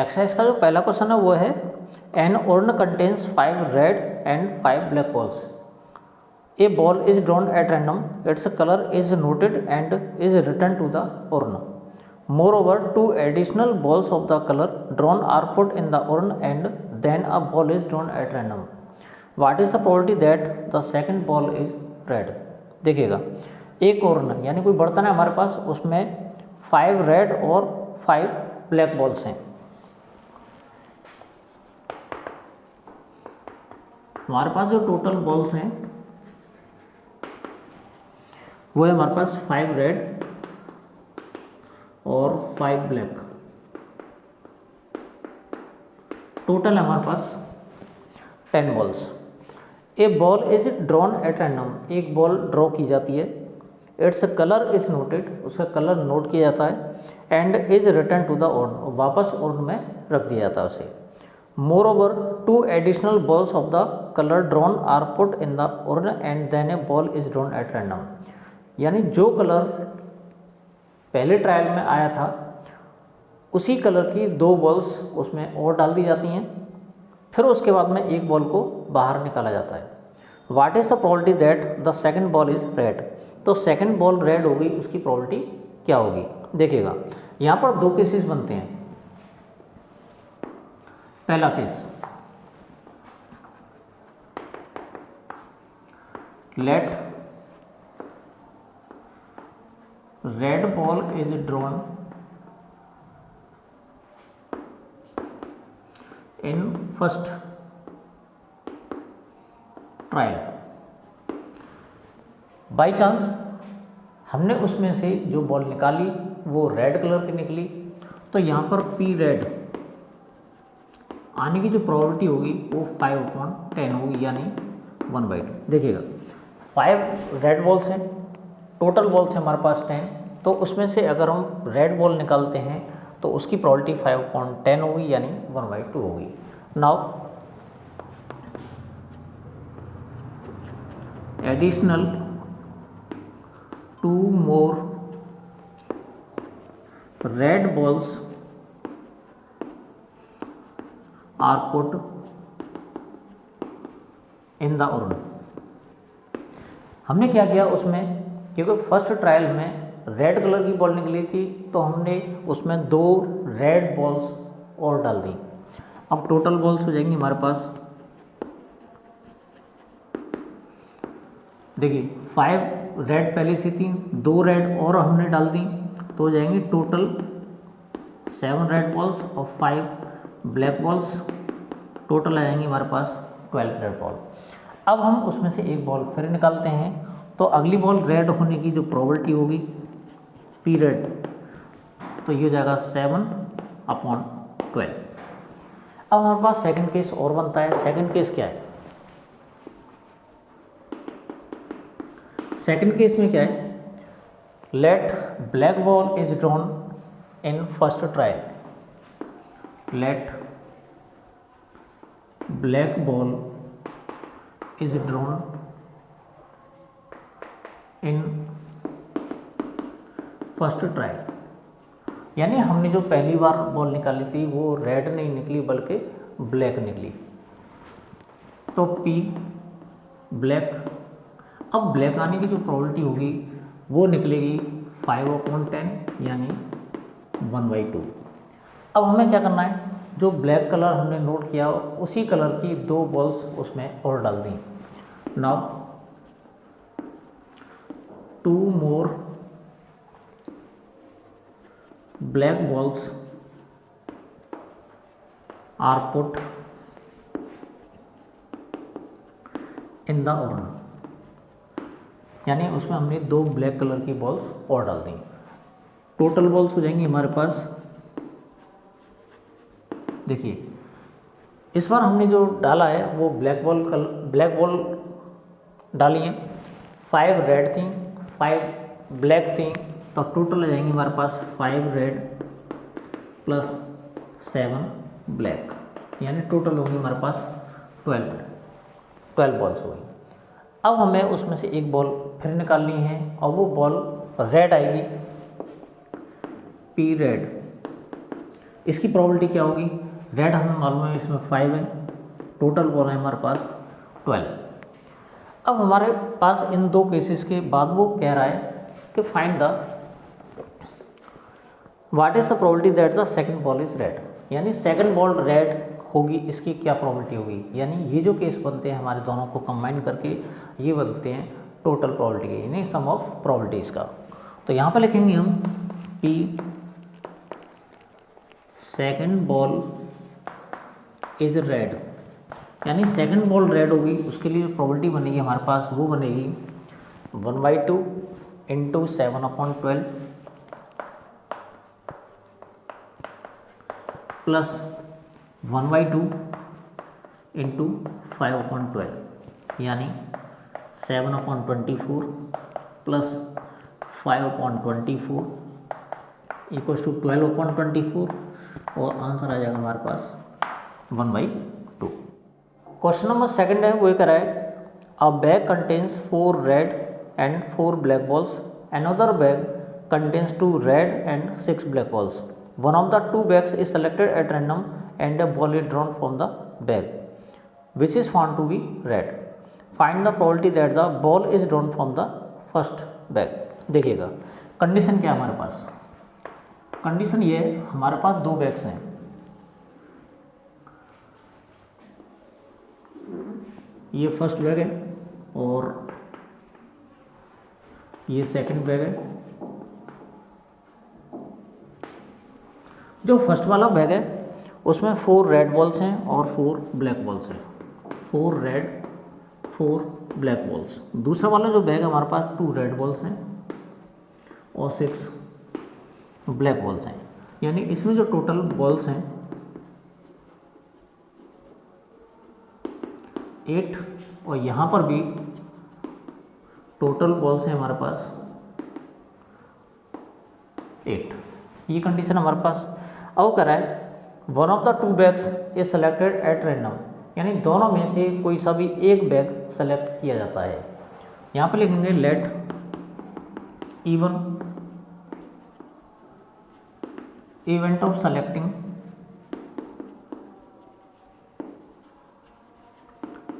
Exercise का जो पहला क्वेश्चन है वो है an urn contains 5 red and 5 black balls. A ball is drawn at random, its colour is noted and is return to the urn. Moreover, 2 additional balls of the color drawn are put in the urn and then a ball is drawn at random. What is the probability that the second ball is red? देखिएगा, एक urn यानी कोई बर्तन है हमारे पास, उसमें 5 red और 5 black balls हैं। हमारे पास जो टोटल बॉल्स हैं वो है हमारे पास 5 रेड और 5 ब्लैक। टोटल है हमारे पास 10 balls. A ball is drawn at random, एक बॉल ड्रॉ की जाती है। इट्स कलर इज नोटेड, उसका कलर नोट किया जाता है। And is return to the urn, वापस urn में रख दिया जाता है उसे। Moreover, 2 additional balls of the color drawn are put in the urn and then a ball is drawn at random. यानी जो कलर पहले ट्रायल में आया था उसी कलर की 2 बॉल्स उसमें और डाल दी जाती हैं, फिर उसके बाद में एक बॉल को बाहर निकाला जाता है। What is the probability that the second ball is red? तो सेकंड बॉल रेड होगी, उसकी प्रोबेबिलिटी क्या होगी? देखिएगा, यहाँ पर 2 केसेस बनते हैं। पहला case, let red ball is drawn in first trial. By chance हमने उसमें से जो बॉल निकाली वो रेड कलर की निकली, तो यहाँ पर पी रेड आने की जो प्रोबेबिलिटी होगी वो 5/10 होगी, यानी 1/2। देखिएगा, 5 रेड बॉल्स हैं, टोटल बॉल्स हैं हमारे पास 10, तो उसमें से अगर हम रेड बॉल निकालते हैं तो उसकी प्रोबेबिलिटी 5/10 होगी, यानी 1/2 होगी। Now additional 2 more red balls are put in the urn। हमने क्या किया उसमें, क्योंकि फर्स्ट ट्रायल में रेड कलर की बॉल निकली थी तो हमने उसमें 2 रेड बॉल्स और डाल दी। अब टोटल बॉल्स हो जाएंगी हमारे पास, देखिए 5 रेड पहले से थी, 2 रेड और हमने डाल दी, तो हो जाएंगे टोटल 7 रेड बॉल्स और 5 ब्लैक बॉल्स। टोटल आ जाएंगी हमारे पास 12 रेड बॉल। अब हम उसमें से एक बॉल फिर निकालते हैं, तो अगली बॉल रेड होने की जो प्रोबेबिलिटी होगी पी रेड, तो ये हो जाएगा 7/12। अब हमारे पास सेकंड केस और बनता है। सेकंड केस क्या है? सेकंड केस में क्या है, let black ball is drawn in first trial. Let black ball is drawn in first trial, यानी हमने जो पहली बार बॉल निकाली थी वो रेड नहीं निकली बल्कि ब्लैक निकली, तो पी ब्लैक। अब ब्लैक आने की जो प्रोबेबिलिटी होगी वो निकलेगी 5/10, यानी 1/2। अब हमें क्या करना है, जो ब्लैक कलर हमने नोट किया उसी कलर की 2 बॉल्स उसमें और डाल दी। Now 2 more black balls are put in the urn, यानी उसमें हमने 2 ब्लैक कलर की बॉल्स और डाल दी। टोटल बॉल्स हो जाएंगी हमारे पास, देखिए इस बार हमने जो डाला है वो ब्लैक बॉल डाली हैं। 5 रेड थी, 5 ब्लैक थी, तो टोटल आ जाएंगे हमारे पास 5 रेड प्लस 7 ब्लैक, यानी टोटल होंगी हमारे पास 12 बॉल्स होगी। अब हमें उसमें से एक बॉल फिर निकालनी है और वो बॉल रेड आएगी, पी रेड। इसकी प्रोबेबिलिटी क्या होगी, रेड हमें मालूम है इसमें 5 है, टोटल बॉल है हमारे पास 12। अब हमारे पास इन दो केसेस के बाद वो कह रहा है कि find the what is the probability that the second ball is red, यानी सेकंड बॉल रेड होगी इसकी क्या प्रोबेबिलिटी होगी। यानी ये जो केस बनते हैं हमारे दोनों को कंबाइन करके ये बनते हैं टोटल प्रोबेबिलिटी के, यानी सम ऑफ प्रोबेबिलिटीज़ का। तो यहाँ पर लिखेंगे हम P second ball is red, यानी सेकंड बॉल रेड होगी उसके लिए प्रोबेबिलिटी बनेगी हमारे पास, वो बनेगी 1/2 इंटू 7/12 प्लस 1/2 इंटू 5/12, यानी 7/24 प्लस 5/24 इक्वल टू 12/24 और आंसर आ जाएगा हमारे पास 1/2। क्वेश्चन नंबर सेकंड है वो ये कह रहा है अ bag contains 4 red and 4 black balls, another bag contains 2 red and 6 black balls, one of the two bags is selected at random and a ball is drawn from the bag which is found to be red. Find the probability that the ball is drawn from the first bag. देखिएगा condition क्या है हमारे पास, condition ये है हमारे पास दो bags हैं, ये फर्स्ट बैग है और ये सेकंड बैग है। जो फर्स्ट वाला बैग है उसमें 4 रेड बॉल्स हैं और 4 ब्लैक बॉल्स हैं, 4 रेड 4 ब्लैक बॉल्स। दूसरा वाला जो बैग है हमारे पास 2 रेड बॉल्स हैं और 6 ब्लैक बॉल्स हैं, यानी इसमें जो टोटल बॉल्स हैं 8 और यहाँ पर भी टोटल बॉल्स हैं हमारे पास 8। ये कंडीशन हमारे पास। अब कह रहा है one of the two bags is selected at random, यानी दोनों में से कोई सा भी एक बैग सेलेक्ट किया जाता है। यहाँ पर लिखेंगे let E one event of selecting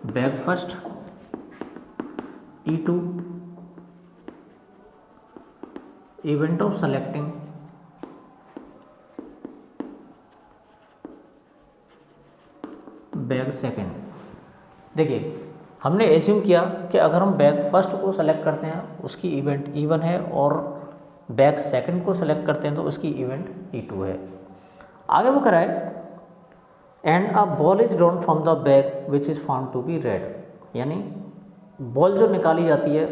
bag first E2 event of selecting bag second. देखिए हमने एज्यूम किया कि अगर हम बैग फर्स्ट को सेलेक्ट करते हैं उसकी इवेंट E1 है और बैग सेकंड को सेलेक्ट करते हैं तो उसकी इवेंट E2 है। आगे वो कराए and a ball is drawn from the bag which is found to be red, यानी बॉल जो निकाली जाती है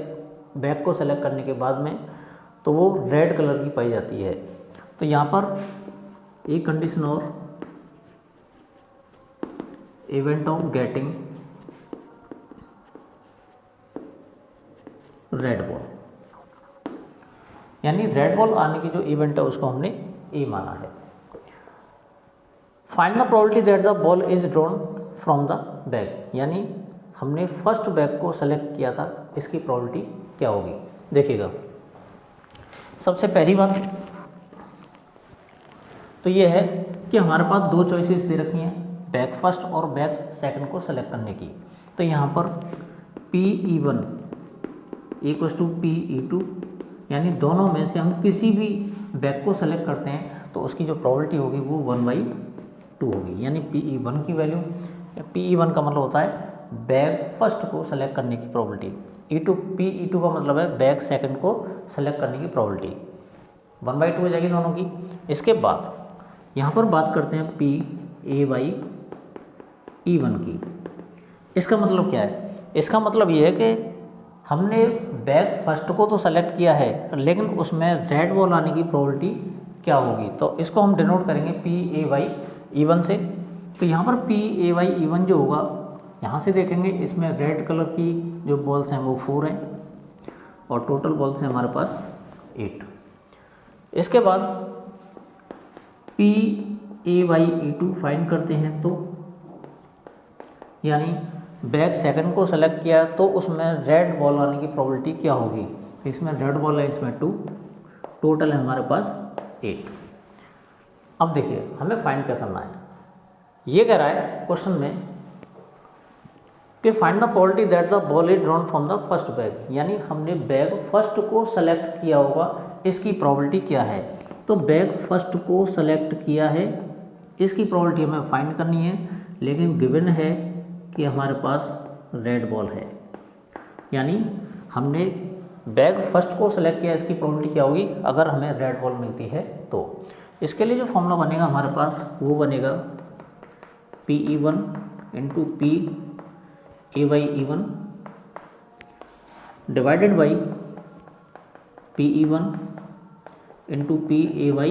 बैग को सेलेक्ट करने के बाद में तो वो रेड कलर की पाई जाती है। तो यहाँ पर एक कंडीशन और event of getting red ball, यानी रेड बॉल आने की जो इवेंट है उसको हमने ए माना है। Find the probability that the ball is drawn from the bag, यानी हमने फर्स्ट बैग को सेलेक्ट किया था, इसकी प्रोबेबिलिटी क्या होगी। देखिएगा सबसे पहली बात तो ये है कि हमारे पास दो चॉइसेस दे रखी हैं बैग फर्स्ट और बैग सेकंड को सेलेक्ट करने की। तो यहाँ पर PE1 इक्वल्स टू PE2, यानी दोनों में से हम किसी भी बैग को सेलेक्ट करते हैं तो उसकी जो प्रोबेबिलिटी होगी वो 1/2 होगी, यानी PE1 की वैल्यू, PE1 का मतलब होता है बैग फर्स्ट को सेलेक्ट करने की प्रोबेबिलिटी, PE2 का मतलब है बैग सेकंड को सेलेक्ट करने की प्रोबेबिलिटी, 1/2 हो जाएगी दोनों की। इसके बाद यहाँ पर बात करते हैं PA/E1 की। इसका मतलब क्या है, इसका मतलब ये है कि हमने बैग फर्स्ट को तो सेलेक्ट किया है लेकिन उसमें रेड बॉल आने की प्रोबेबिलिटी क्या होगी, तो इसको हम डिनोट करेंगे PA/E1 से। तो यहाँ पर PA/E1 जो होगा यहाँ से देखेंगे इसमें रेड कलर की जो बॉल्स हैं वो 4 हैं और टोटल बॉल्स हैं हमारे पास 8। इसके बाद PA/E2 फाइंड करते हैं, तो यानी बैग सेकंड को सेलेक्ट किया तो उसमें रेड बॉल आने की प्रोबेबिलिटी क्या होगी। इसमें रेड बॉल है, इसमें 2, टोटल है हमारे पास 8। अब देखिए हमें फाइंड क्या करना है। ये कह रहा है क्वेश्चन में कि find the probability that the ball is drawn from the first bag, यानी हमने बैग फर्स्ट को सेलेक्ट किया होगा, इसकी प्रोबेबिलिटी क्या है। तो बैग फर्स्ट को सेलेक्ट किया है, इसकी प्रोबेबिलिटी हमें फाइंड करनी है, लेकिन गिवन है कि हमारे पास रेड बॉल है, यानी हमने बैग फर्स्ट को सेलेक्ट किया, इसकी प्रोबेबिलिटी क्या होगी अगर हमें रेड बॉल मिलती है तो। इसके लिए जो फॉर्मूला बनेगा हमारे पास वो बनेगा PE1 into PAY-E1 divided by PE1 into PAY-E1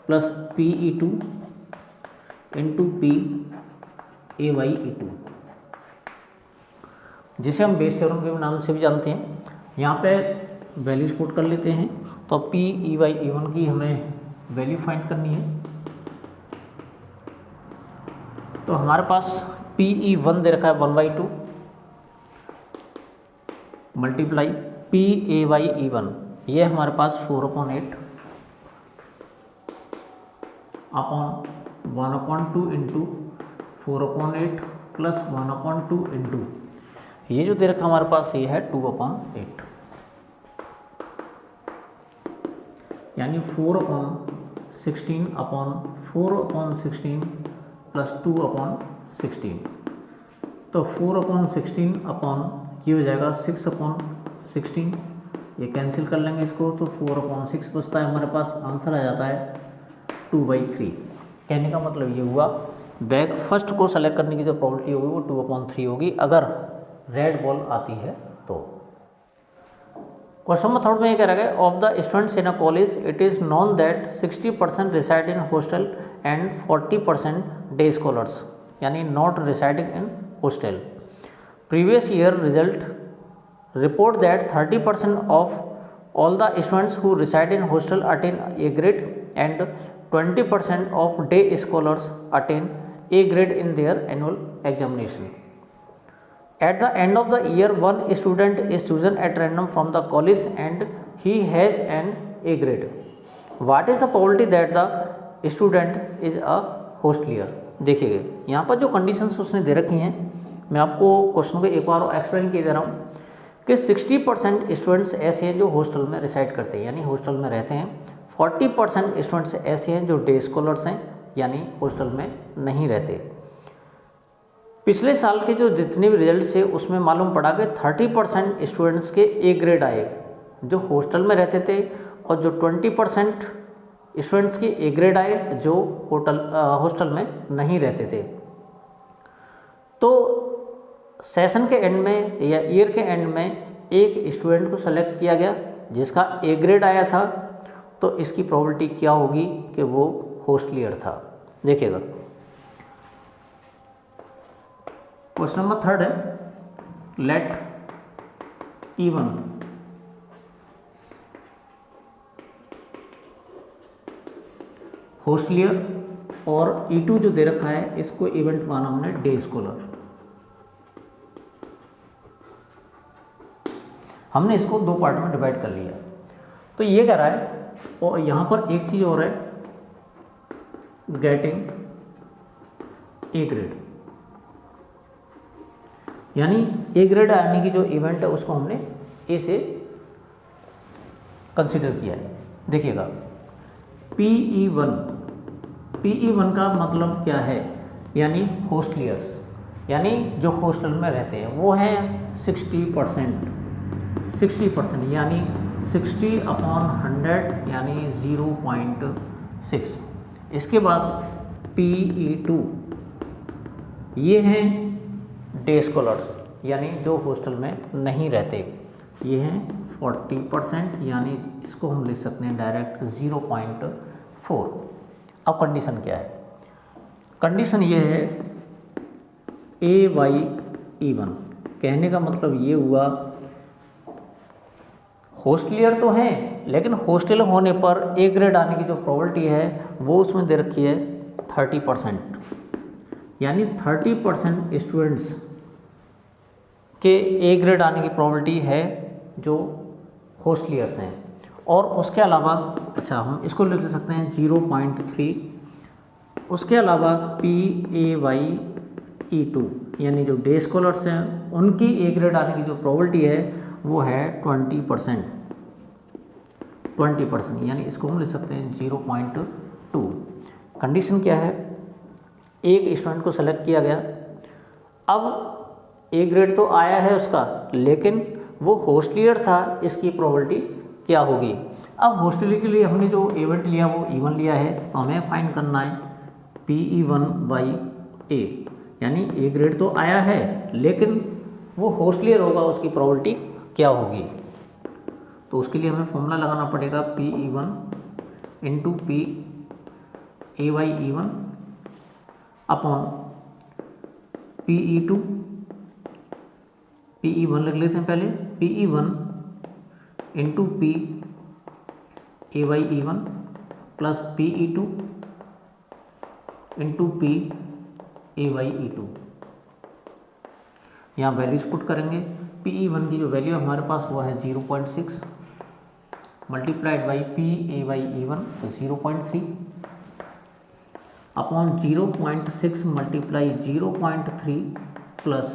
plus PE2 into PAY-E2, जिसे हम बेस थ्योरम के नाम से भी जानते हैं। यहाँ पे वैल्यूज पुट कर लेते हैं। तो PEY-E1 की हमें वैल्यू फाइंड करनी है। तो हमारे पास PE1 दे रखा है 1/2 मल्टीप्लाई PAY-E1, ये हमारे पास 4/8 अपॉन 1/2 इंटू 4/8 प्लस 1/2 इंटू ये जो दे रखा हमारे पास ये है 2/8, यानी 4/16 अपॉन 4/16 प्लस 2/16। तो 4/16 अपॉन ये हो जाएगा 6/16, ये कैंसिल कर लेंगे इसको, तो 4/6 बचता है हमारे पास, आंसर आ जाता है 2/3। कहने का मतलब ये हुआ बैग फर्स्ट को सेलेक्ट करने की जो प्रोबेबिलिटी होगी वो 2/3 होगी अगर रेड बॉल आती है तो। क्वेश्चन नंबर 3 में ये कह रहा है of the students in a college it is known that 60% reside in hostel and 40% day scholars, यानी not residing in hostel. Previous year result report that 30% of all the students who reside in hostel attain A grade and 20% of day scholars attain A grade in their annual examination. At the end of the year, one student is chosen at random from the college and he has an A grade. What is the probability that the student is a hostelier? देखिए यहाँ पर जो conditions उसने दे रखी हैं, मैं आपको question को एक बार एक्सप्लेन किए दे रहा हूँ कि 60% स्टूडेंट्स ऐसे हैं जो हॉस्टल में रिसाइड करते हैं, यानी हॉस्टल में रहते हैं। 40% स्टूडेंट्स ऐसे हैं जो डे स्कॉलर्स हैं, यानी हॉस्टल में नहीं रहते। पिछले साल के जो जितने भी रिजल्ट थे उसमें मालूम पड़ा कि 30% स्टूडेंट्स के ए ग्रेड आए जो हॉस्टल में रहते थे, और जो 20% स्टूडेंट्स के ए ग्रेड आए जो हॉस्टल में नहीं रहते थे। तो सेशन के एंड में या ईयर के एंड में एक स्टूडेंट को सेलेक्ट किया गया जिसका ए ग्रेड आया था, तो इसकी प्रोबेबिलिटी क्या होगी कि वो हॉस्टलियर था। देखिएगा क्वेश्चन नंबर 3 है लेट E1 हॉस्टलियर और E2 जो दे रखा है इसको इवेंट माना हमने डे स्कॉलर। हमने इसको दो पार्ट में डिवाइड कर लिया। तो ये कह रहा है, और यहाँ पर एक चीज़ और है, गेटिंग ए ग्रेड, यानी ए ग्रेड आने की जो इवेंट है उसको हमने ए से कंसीडर किया है। देखिएगा PE1 का मतलब क्या है, यानी हॉस्टलियर्स, यानी जो हॉस्टल में रहते हैं वो हैं 60%, यानी 60/100 यानी 0.6। इसके बाद PE2 ये हैं डे स्कॉलर्स, यानी जो हॉस्टल में नहीं रहते, ये हैं 40%, यानी इसको हम लिख सकते हैं डायरेक्ट 0.4। अब कंडीशन क्या है, कंडीशन ये है AY-E1, कहने का मतलब ये हुआ हॉस्टलियर तो हैं, लेकिन हॉस्टल होने पर ए ग्रेड आने की जो प्रोबेबिलिटी है वो उसमें दे रखी है 30%, यानी 30% स्टूडेंट्स के ए ग्रेड आने की प्रोबेबिलिटी है जो हॉस्टलियर्स हैं। और उसके अलावा अच्छा हम इसको लिख सकते हैं 0.3, उसके अलावा PAYE2 यानी जो डे स्कॉलर्स हैं उनकी ए ग्रेड आने की जो प्रोबेबिलिटी है वो है 20%, यानी इसको हम लिख सकते हैं 0.2। कंडीशन क्या है, एक स्टूडेंट को सेलेक्ट किया गया, अब ए ग्रेड तो आया है उसका, लेकिन वो होस्टलियर था, इसकी प्रोबेबिलिटी क्या होगी। अब होस्टलियर के लिए हमने जो इवेंट लिया वो इवन लिया है, तो हमें फाइंड करना है PE1/A, यानी ए ग्रेड तो आया है लेकिन वो होस्टलियर होगा, उसकी प्रोबेबिलिटी क्या होगी। तो उसके लिए हमें फॉर्मूला लगाना पड़ेगा PE1 into PAYE1 upon PE2, PE1 लिख लेते हैं पहले, PE1 into PAYE1 plus PE2 into PAYE2। यहाँ वैल्यूज पुट करेंगे। PE1 की जो वैल्यू हमारे पास वो है 0.6 मल्टीप्लाइड बाई PAYE1 तो 0.3 अपॉन 0.6 मल्टीप्लाई 0.3 प्लस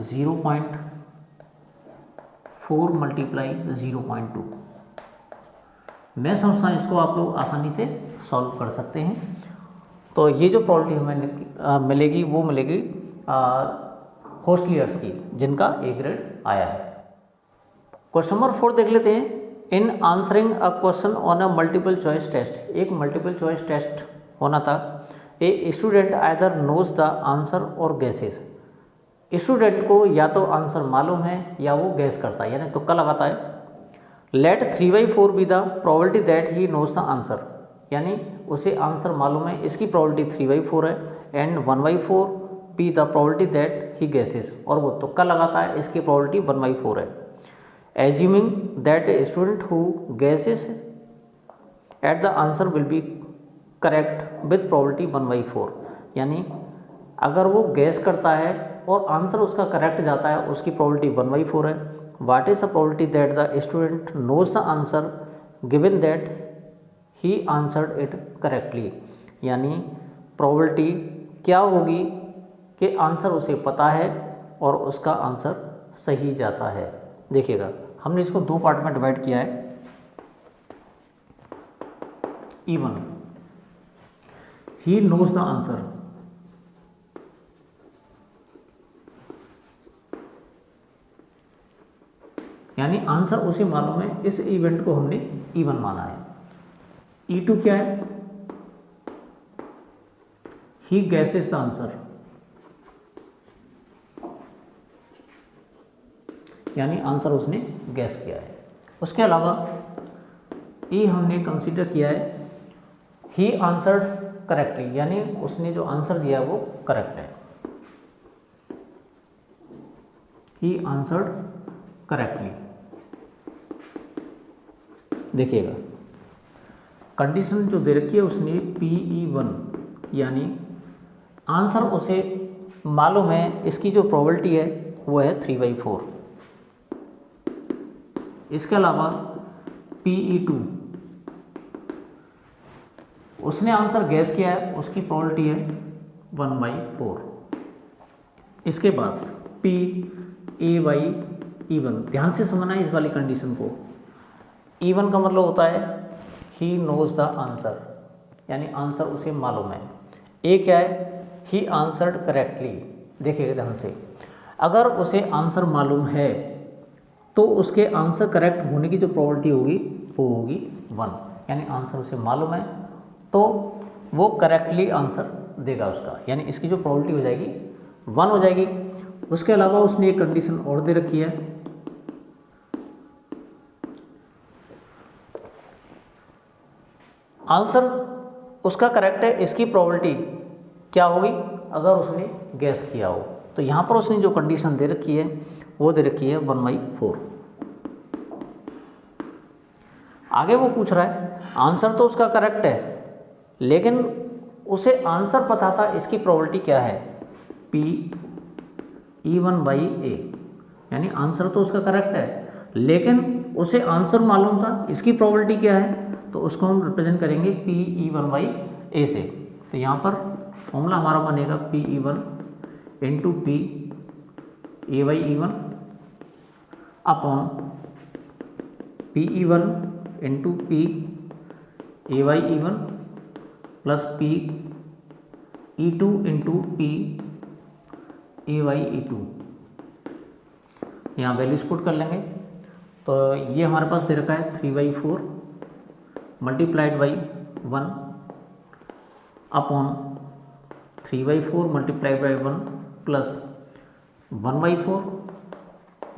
0.4 मल्टीप्लाई 0.2। मैं समझता हूँ इसको आप लोग आसानी से सॉल्व कर सकते हैं। तो ये जो प्रॉपर्टी हमें मिलेगी वो मिलेगी होस्टलियर्स की जिनका ए ग्रेड आया है। क्वेश्चन नंबर 4 देख लेते हैं। In answering a question on a multiple choice test, एक मल्टीपल चॉइस टेस्ट होना था। A student either knows the answer और गेसेस, स्टूडेंट को या तो आंसर मालूम है या वो गैस करता है, यानी तुक्का लगाता है। Let 3/4 be the probability that he knows the answer, यानी उसे आंसर मालूम है, इसकी प्रोबेबिलिटी 3/4 है। And 1/4 be the probability that he guesses, और वो तुक्का लगाता है, इसकी प्रोबेबिलिटी 1/4 है। Assuming that a student who guesses at the answer will be correct with probability 1/4, यानी अगर वो गैस करता है और आंसर उसका करेक्ट जाता है, उसकी प्रोबेबिलिटी 1/4 है। What is the probability that the student knows the answer given that he answered it correctly, यानी प्रोबेबिलिटी क्या होगी कि आंसर उसे पता है और उसका आंसर सही जाता है। देखिएगा हमने इसको दो पार्ट में डिवाइड किया है। E1 he knows the answer, यानी आंसर उसे मालूम है, इस इवेंट को हमने E1 माना है। E2 क्या है, ही गैसेस द आंसर, यानी आंसर उसने गैस किया है। उसके अलावा E हमने कंसीडर किया है ही आंसर्ड करेक्टली, यानी उसने जो आंसर दिया वो करेक्ट है। He answered correctly. देखिएगा कंडीशन जो दे रखी है उसने PE1, यानी आंसर उसे मालूम है, इसकी जो प्रोबेबिलिटी है वो है 3/4। इसके अलावा PE2 उसने आंसर गैस किया है, उसकी प्रोबेबिलिटी है 1/4। इसके बाद PAYE1, ध्यान से समझना है इस वाली कंडीशन को। E1 का मतलब होता है ही नोज द आंसर, यानी आंसर उसे मालूम है। ए क्या है, ही आंसर्ड करेक्टली। देखिएगा ध्यान से, अगर उसे आंसर मालूम है तो उसके आंसर करेक्ट होने की जो प्रोबेबिलिटी होगी वो होगी 1, यानी आंसर उसे मालूम है तो वो करेक्टली आंसर देगा उसका, यानी इसकी जो प्रोबेबिलिटी हो जाएगी 1 हो जाएगी। उसके अलावा उसने एक कंडीशन और दे रखी है, आंसर उसका करेक्ट है, इसकी प्रोबेबिलिटी क्या होगी अगर उसने गैस किया हो। तो यहाँ पर उसने जो कंडीशन दे रखी है वो दे रखी है 1/4। आगे वो पूछ रहा है आंसर तो उसका करेक्ट है, लेकिन उसे आंसर पता था, इसकी प्रोबेबिलिटी क्या है PE1/A, यानी आंसर तो उसका करेक्ट है लेकिन उसे आंसर मालूम था, इसकी प्रोबेबिलिटी क्या है, तो उसको हम रिप्रेजेंट करेंगे P E one by A से। तो यहाँ पर फॉर्मूला हमारा बनेगा P E one into P A by E one upon P E one into P A by E one plus P E two into P A by E two. यहाँ values put कर लेंगे। तो ये हमारे पास दे रखा है 3/4 multiplied by 1 upon 3/4 multiplied by 1 plus 1/4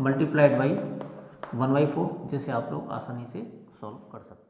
multiplied by 1/4, जिसे आप लोग आसानी से सॉल्व कर सकते हैं।